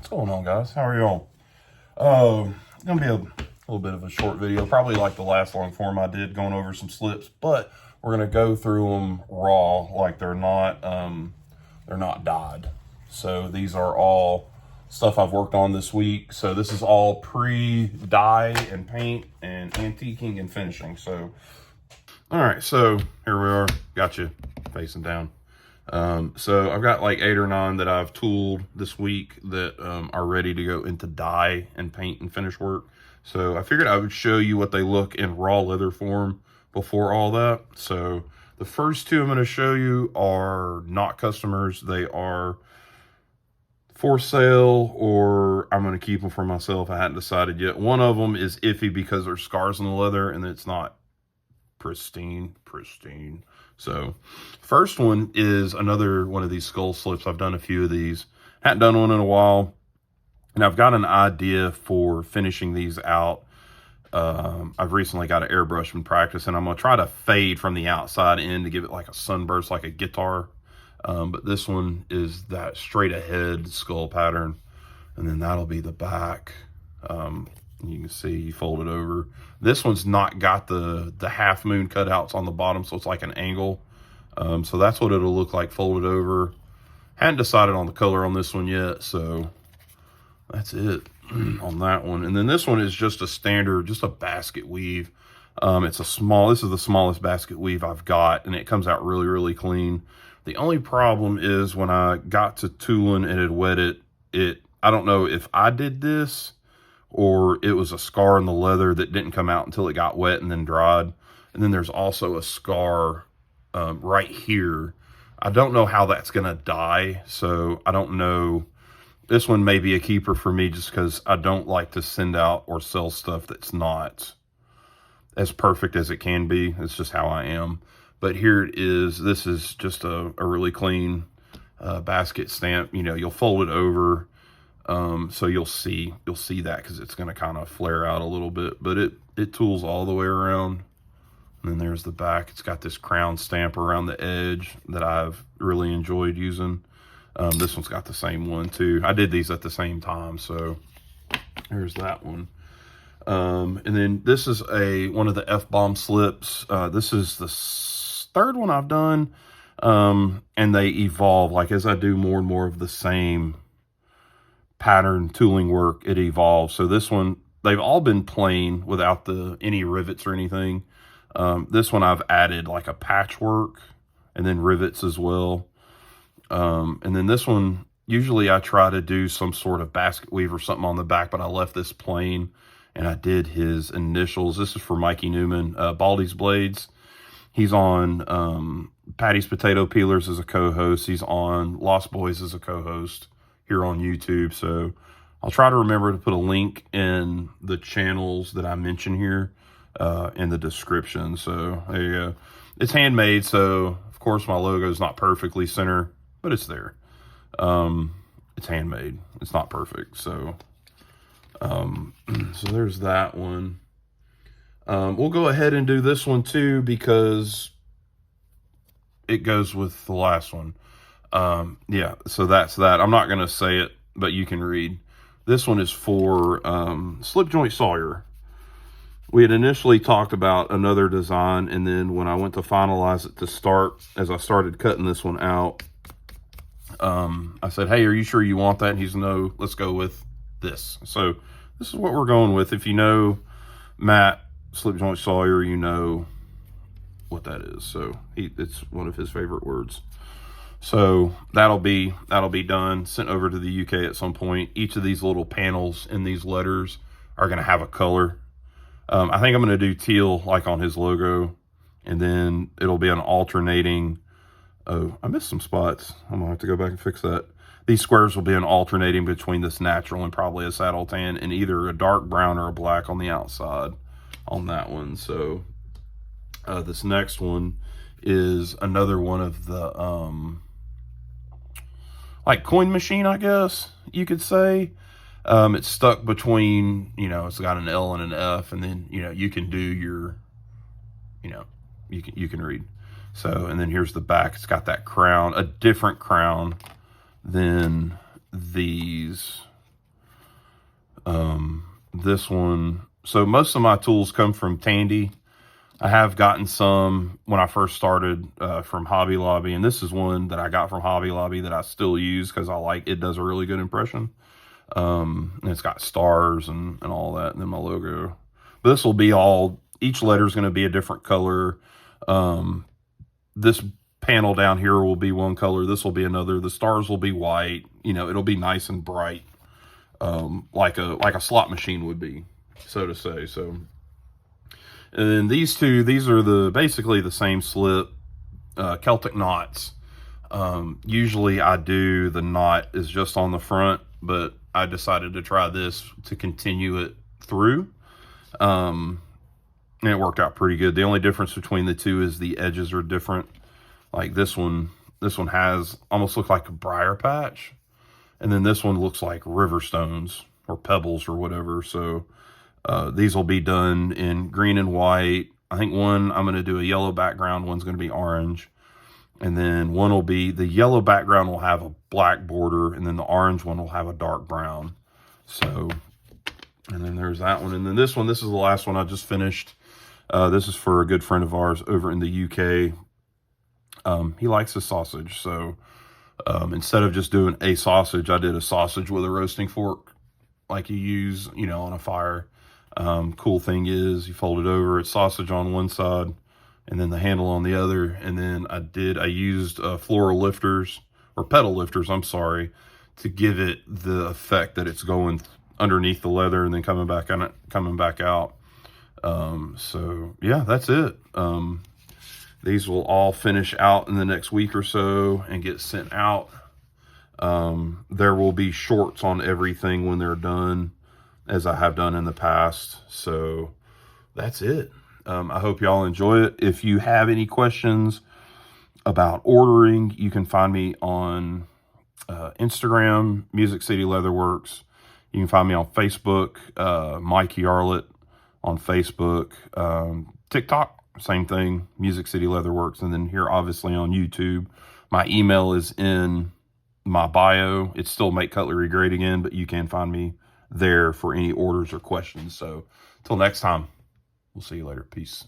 What's going on, guys? How are y'all? Gonna be a little bit of a short video, probably like the last long form I did, going over some slips, but we're gonna go through them raw, like they're not dyed. So these are all stuff I've worked on this week. So this is all pre-dye and paint and antiquing and finishing. So, all right, so here we are. Got you facing down. So I've got like 8 or 9 that I've tooled this week that are ready to go into dye and paint and finish work. So I figured I would show you what they look in raw leather form before all that. So the first 2 I'm going to show you are not customers. They are for sale, or I'm going to keep them for myself. I hadn't decided yet. One of them is iffy because there's scars on the leather and it's not pristine. So first one is another one of these skull slips. I've done a few of these, hadn't done one in a while, and I've got an idea for finishing these out. I've recently got an airbrush in practice, and I'm gonna try to fade from the outside in to give it like a sunburst, like a guitar. But this one is that straight ahead skull pattern, and then that'll be the back. You can see you fold it over. This one's not got the half moon cutouts on the bottom, so it's like an angle. So that's what it'll look like folded over. Hadn't decided on the color on this one yet, so that's it on that one. And then this one is just a standard, just a basket weave. This is the smallest basket weave I've got, and it comes out really clean. The only problem is when I got to tooling and had wet it, I don't know if I did this or it was a scar in the leather that didn't come out until it got wet and then dried. And then there's also a scar right here. I don't know how that's gonna dye, so I don't know. This one may be a keeper for me just because I don't like to send out or sell stuff that's not as perfect as it can be. It's just how I am. But here it is. This is just a really clean basket stamp. You know, you'll fold it over. So you'll see that because it's going to kind of flare out a little bit, but it tools all the way around. And then there's the back. It's got this crown stamp around the edge that I've really enjoyed using. This one's got the same one too. I did these at the same time, so there's that one. And then this is one of the Fbomb slips. This is the 3rd one I've done, and they evolve. Like as I do more and more of the same pattern tooling work, it evolves. So this one, they've all been plain without any rivets or anything. This one I've added like a patchwork and then rivets as well. And then this one, usually I try to do some sort of basket weave or something on the back, but I left this plain and I did his initials. This is for Mikey Newman, Baldy's Blades. He's on Patty's Potato Peelers as a co-host. He's on Lost Boys as a co-host here on YouTube. So I'll try to remember to put a link in the channels that I mention here in the description. So there you go. It's handmade, so of course my logo is not perfectly center, but it's there. It's handmade. It's not perfect. So so there's that one. We'll go ahead and do this one too because it goes with the last one. Yeah, so that's that. I'm not going to say it, but you can read. This one is for Slip Joint Sawyer. We had initially talked about another design, and then when I went to finalize it to start, as I started cutting this one out, I said, hey, are you sure you want that? And he's, no, let's go with this. So this is what we're going with. If you know Matt, Slip Joint Sawyer, you know what that is. So it's one of his favorite words. So that'll be done, sent over to the UK at some point. Each of these little panels in these letters are going to have a color. I think I'm going to do teal like on his logo, and then it'll be an alternating. Oh, I missed some spots. I'm going to have to go back and fix that. These squares will be an alternating between this natural and probably a saddle tan, and either a dark brown or a black on the outside on that one. So this next one is another one of the like coin machine, I guess you could say. It's stuck between, you know, it's got an L and an F, and then, you know, you can do your, you know, you can read. So, and then here's the back. It's got that crown, a different crown than these This one, so most of my tools come from Tandy. I have gotten some when I first started from Hobby Lobby, and this is one that I got from Hobby Lobby that I still use because I like it. Does a really good impression. And it's got stars and all that, and then my logo. But this will be all, each letter is going to be a different color. This panel down here will be one color. This will be another. The stars will be white. You know, it'll be nice and bright, like a slot machine would be, so to say. So, and then these are basically the same slip, Celtic knots. Usually I do the knot is just on the front, but I decided to try this to continue it through. And it worked out pretty good. The only difference between the two is the edges are different. Like this one has almost look like a briar patch. And then this one looks like river stones or pebbles or whatever. So these will be done in green and white. I think one I'm going to do a yellow background. One's going to be orange. And then one will be, the yellow background will have a black border, and then the orange one will have a dark brown. So, and then there's that one. And then this one, this is the last one I just finished. This is for a good friend of ours over in the UK. He likes his sausage. So instead of just doing a sausage, I did a sausage with a roasting fork like you use, you know, on a fire. Cool thing is you fold it over, it's sausage on one side, and then the handle on the other. And then I used floral lifters, or pedal lifters, I'm sorry, to give it the effect that it's going underneath the leather and then coming back on it, coming back out. So yeah, that's it. These will all finish out in the next week or so and get sent out. There will be shorts on everything when they're done, as I have done in the past. So that's it. I hope y'all enjoy it. If you have any questions about ordering, you can find me on Instagram, Music City Leatherworks. You can find me on Facebook, Mike Yarlett on Facebook. TikTok, same thing, Music City Leatherworks. And then here, obviously, on YouTube. My email is in my bio. It's still Make Cutlery Great Again, but you can find me there for any orders or questions. So, till next time. We'll see you later. Peace.